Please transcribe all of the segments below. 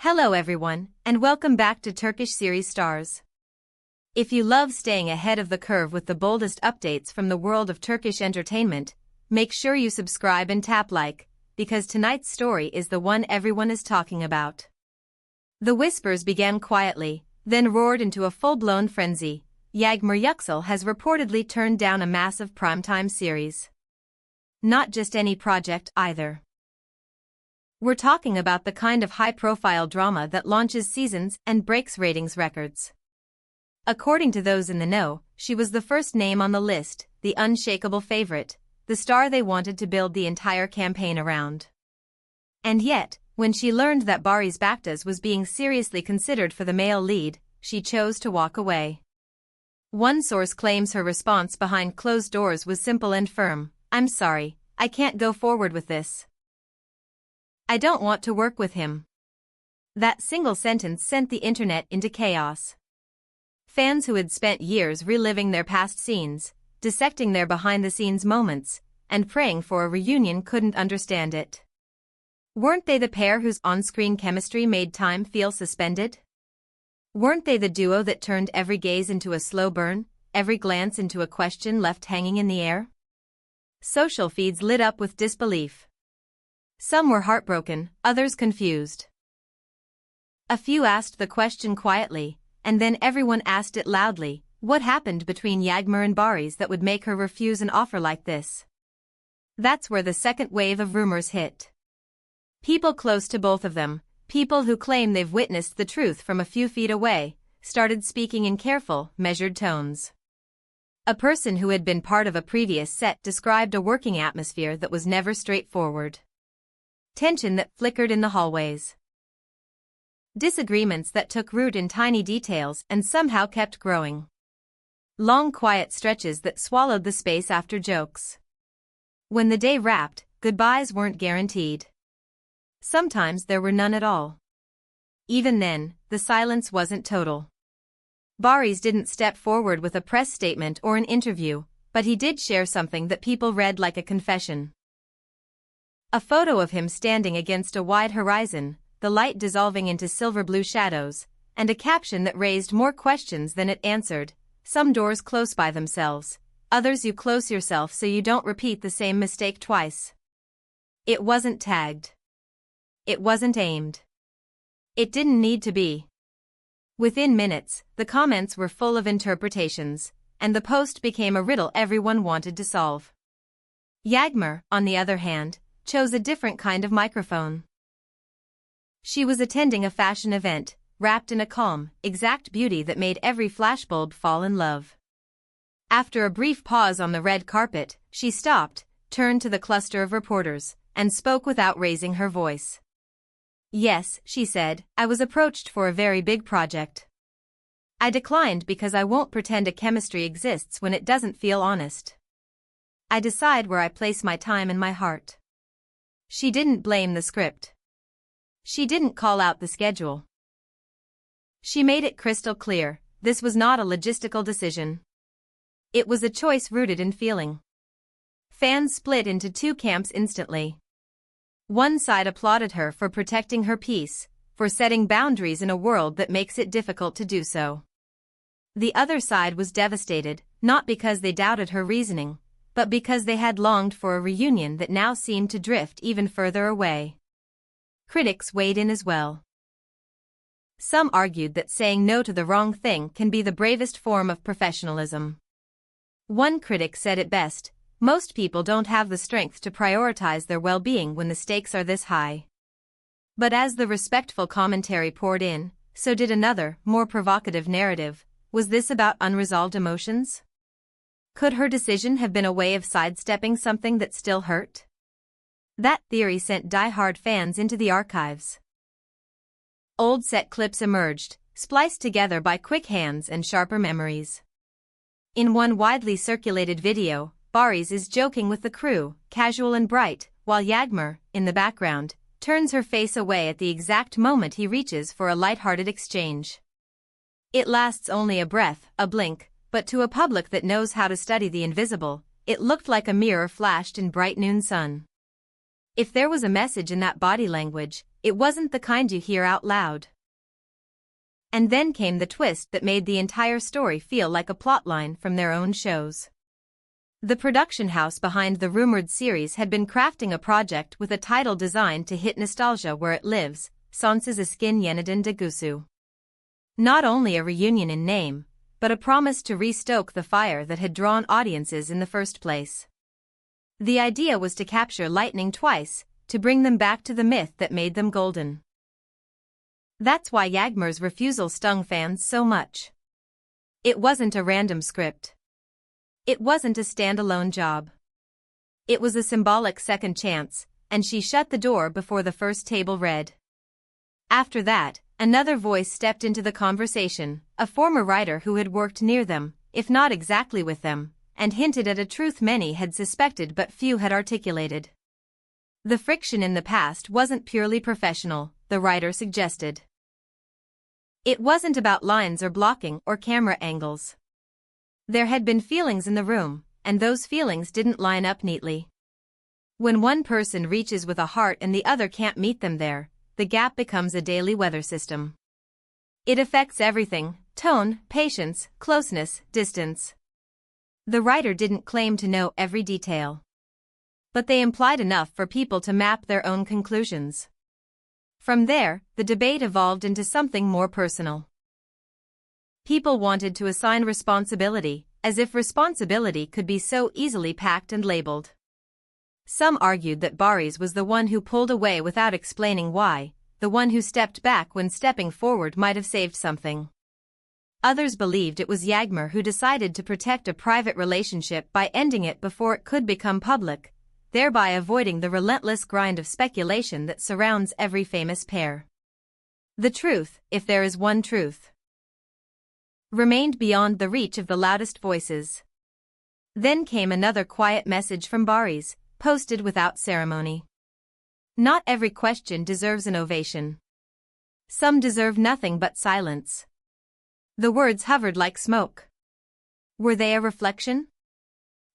Hello everyone, and welcome back to Turkish series stars. If you love staying ahead of the curve with the boldest updates from the world of Turkish entertainment, make sure you subscribe and tap like, because tonight's story is the one everyone is talking about. The whispers began quietly, then roared into a full-blown frenzy. Yağmur Yüksel has reportedly turned down a massive primetime series. Not just any project either. We're talking about the kind of high-profile drama that launches seasons and breaks ratings records. According to those in the know, she was the first name on the list, the unshakable favorite, the star they wanted to build the entire campaign around. And yet, when she learned that Baktaş was being seriously considered for the male lead, she chose to walk away. One source claims her response behind closed doors was simple and firm: "I'm sorry, I can't go forward with this. I don't want to work with him." That single sentence sent the internet into chaos. Fans who had spent years reliving their past scenes, dissecting their behind-the-scenes moments, and praying for a reunion couldn't understand it. Weren't they the pair whose on-screen chemistry made time feel suspended? Weren't they the duo that turned every gaze into a slow burn, every glance into a question left hanging in the air? Social feeds lit up with disbelief. Some were heartbroken, others confused. A few asked the question quietly, and then everyone asked it loudly: what happened between Yağmur and Barış that would make her refuse an offer like this? That's where the second wave of rumors hit. People close to both of them, people who claim they've witnessed the truth from a few feet away, started speaking in careful, measured tones. A person who had been part of a previous set described a working atmosphere that was never straightforward. Tension that flickered in the hallways. Disagreements that took root in tiny details and somehow kept growing. Long quiet stretches that swallowed the space after jokes. When the day wrapped, goodbyes weren't guaranteed. Sometimes there were none at all. Even then, the silence wasn't total. Barış didn't step forward with a press statement or an interview, but he did share something that people read like a confession. A photo of him standing against a wide horizon, the light dissolving into silver-blue shadows, and a caption that raised more questions than it answered: "Some doors close by themselves, others you close yourself so you don't repeat the same mistake twice." It wasn't tagged. It wasn't aimed. It didn't need to be. Within minutes, the comments were full of interpretations, and the post became a riddle everyone wanted to solve. Yağmur, on the other hand, chose a different kind of microphone. She was attending a fashion event, wrapped in a calm, exact beauty that made every flashbulb fall in love. After a brief pause on the red carpet, she stopped, turned to the cluster of reporters, and spoke without raising her voice. "Yes," she said, "I was approached for a very big project. I declined because I won't pretend a chemistry exists when it doesn't feel honest. I decide where I place my time and my heart." She didn't blame the script. She didn't call out the schedule. She made it crystal clear: this was not a logistical decision. It was a choice rooted in feeling. Fans split into two camps instantly. One side applauded her for protecting her peace, for setting boundaries in a world that makes it difficult to do so. The other side was devastated, not because they doubted her reasoning, but because they had longed for a reunion that now seemed to drift even further away. Critics weighed in as well. Some argued that saying no to the wrong thing can be the bravest form of professionalism. One critic said it best: "Most people don't have the strength to prioritize their well-being when the stakes are this high." But as the respectful commentary poured in, so did another, more provocative narrative: was this about unresolved emotions? Could her decision have been a way of sidestepping something that still hurt? That theory sent die-hard fans into the archives. Old set clips emerged, spliced together by quick hands and sharper memories. In one widely circulated video, Barış is joking with the crew, casual and bright, while Yağmur, in the background, turns her face away at the exact moment he reaches for a light-hearted exchange. It lasts only a breath, a blink, but to a public that knows how to study the invisible, it looked like a mirror flashed in bright noon sun. If there was a message in that body language, it wasn't the kind you hear out loud. And then came the twist that made the entire story feel like a plotline from their own shows. The production house behind the rumored series had been crafting a project with a title designed to hit nostalgia where it lives, Sonses Iskin Yeniden de Gusu. Not only a reunion in name, but a promise to restoke the fire that had drawn audiences in the first place. The idea was to capture lightning twice, to bring them back to the myth that made them golden. That's why Yağmur's refusal stung fans so much. It wasn't a random script. It wasn't a standalone job. It was a symbolic second chance, and she shut the door before the first table read. After that, another voice stepped into the conversation, a former writer who had worked near them, if not exactly with them, and hinted at a truth many had suspected but few had articulated. The friction in the past wasn't purely professional, the writer suggested. It wasn't about lines or blocking or camera angles. There had been feelings in the room, and those feelings didn't line up neatly. When one person reaches with a heart and the other can't meet them there, the gap becomes a daily weather system. It affects everything: tone, patience, closeness, distance. The writer didn't claim to know every detail, but they implied enough for people to map their own conclusions. From there, the debate evolved into something more personal. People wanted to assign responsibility, as if responsibility could be so easily packed and labeled. Some argued that Barış was the one who pulled away without explaining why, the one who stepped back when stepping forward might have saved something. Others believed it was Yağmur who decided to protect a private relationship by ending it before it could become public, thereby avoiding the relentless grind of speculation that surrounds every famous pair. The truth, if there is one truth, remained beyond the reach of the loudest voices. Then came another quiet message from Barış, posted without ceremony. Not every question deserves an ovation. Some deserve nothing but silence. The words hovered like smoke. Were they a reflection?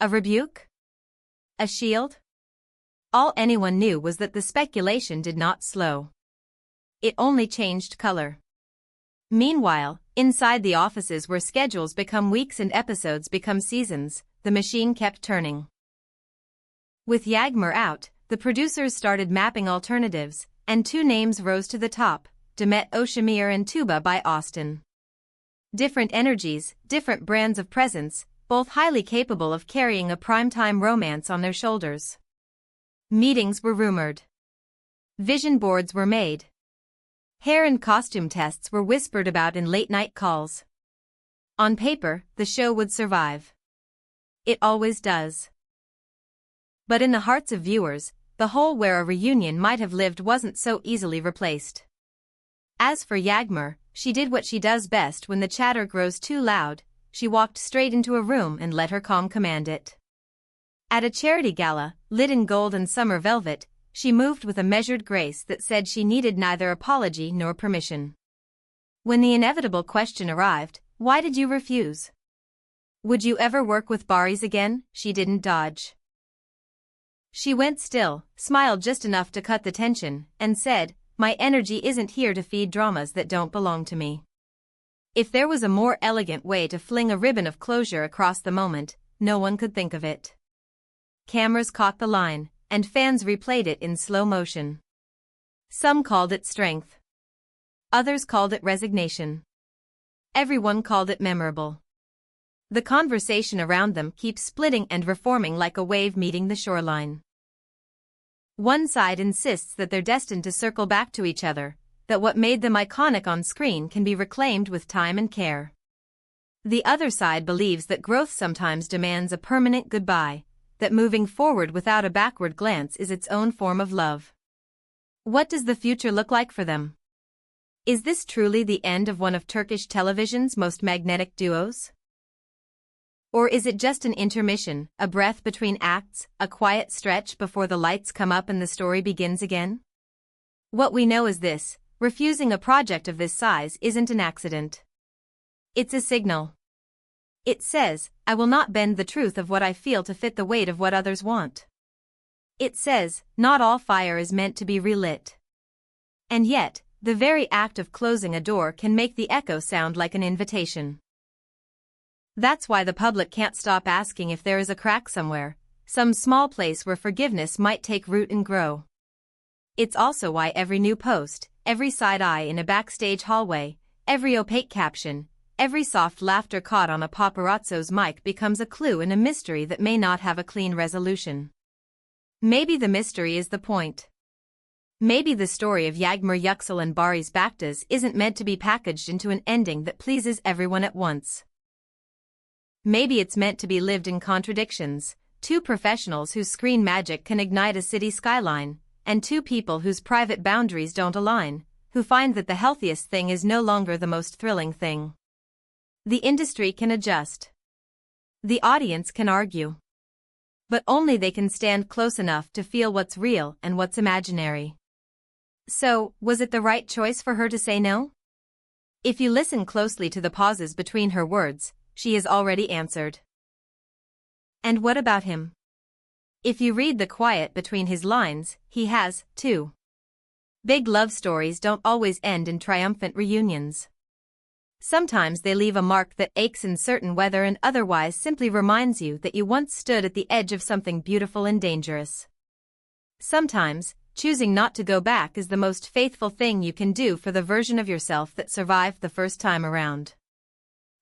A rebuke? A shield? All anyone knew was that the speculation did not slow. It only changed color. Meanwhile, inside the offices where schedules become weeks and episodes become seasons, the machine kept turning. With Yağmur out, the producers started mapping alternatives, and two names rose to the top: Demet Özdemir and Tuba by Austin. Different energies, different brands of presence, both highly capable of carrying a primetime romance on their shoulders. Meetings were rumored. Vision boards were made. Hair and costume tests were whispered about in late-night calls. On paper, the show would survive. It always does. But in the hearts of viewers, the hole where a reunion might have lived wasn't so easily replaced. As for Yağmur, she did what she does best when the chatter grows too loud: she walked straight into a room and let her calm command it. At a charity gala, lit in gold and summer velvet, she moved with a measured grace that said she needed neither apology nor permission. When the inevitable question arrived, "Why did you refuse? Would you ever work with Barış again?" she didn't dodge. She went still, smiled just enough to cut the tension, and said, "My energy isn't here to feed dramas that don't belong to me." If there was a more elegant way to fling a ribbon of closure across the moment, no one could think of it. Cameras caught the line, and fans replayed it in slow motion. Some called it strength. Others called it resignation. Everyone called it memorable. The conversation around them keeps splitting and reforming like a wave meeting the shoreline. One side insists that they're destined to circle back to each other, that what made them iconic on screen can be reclaimed with time and care. The other side believes that growth sometimes demands a permanent goodbye, that moving forward without a backward glance is its own form of love. What does the future look like for them? Is this truly the end of one of Turkish television's most magnetic duos? Or is it just an intermission, a breath between acts, a quiet stretch before the lights come up and the story begins again? What we know is this: refusing a project of this size isn't an accident. It's a signal. It says, "I will not bend the truth of what I feel to fit the weight of what others want." It says, not all fire is meant to be relit. And yet, the very act of closing a door can make the echo sound like an invitation. That's why the public can't stop asking if there is a crack somewhere, some small place where forgiveness might take root and grow. It's also why every new post, every side eye in a backstage hallway, every opaque caption, every soft laughter caught on a paparazzo's mic becomes a clue in a mystery that may not have a clean resolution. Maybe the mystery is the point. Maybe the story of Yağmur, Yüksel and Barış Baktaş isn't meant to be packaged into an ending that pleases everyone at once. Maybe it's meant to be lived in contradictions, two professionals whose screen magic can ignite a city skyline, and two people whose private boundaries don't align, who find that the healthiest thing is no longer the most thrilling thing. The industry can adjust. The audience can argue. But only they can stand close enough to feel what's real and what's imaginary. So, was it the right choice for her to say no? If you listen closely to the pauses between her words, she has already answered. And what about him? If you read the quiet between his lines, he has, too. Big love stories don't always end in triumphant reunions. Sometimes they leave a mark that aches in certain weather and otherwise simply reminds you that you once stood at the edge of something beautiful and dangerous. Sometimes, choosing not to go back is the most faithful thing you can do for the version of yourself that survived the first time around.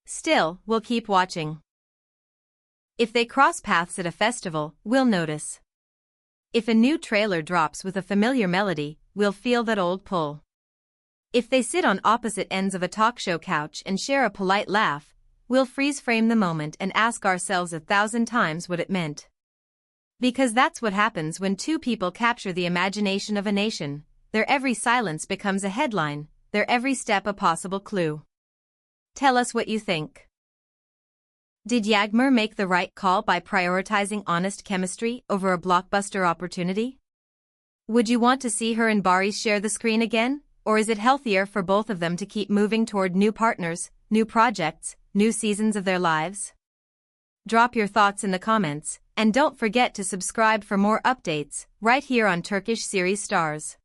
Still, we'll keep watching. If they cross paths at a festival, we'll notice. If a new trailer drops with a familiar melody, we'll feel that old pull. If they sit on opposite ends of a talk show couch and share a polite laugh, we'll freeze frame the moment and ask ourselves 1,000 times what it meant. Because that's what happens when two people capture the imagination of a nation. Their every silence becomes a headline, their every step a possible clue. Tell us what you think. Did Yağmur make the right call by prioritizing honest chemistry over a blockbuster opportunity? Would you want to see her and Barış share the screen again? Or is it healthier for both of them to keep moving toward new partners, new projects, new seasons of their lives? Drop your thoughts in the comments, and don't forget to subscribe for more updates, right here on Turkish Series Stars.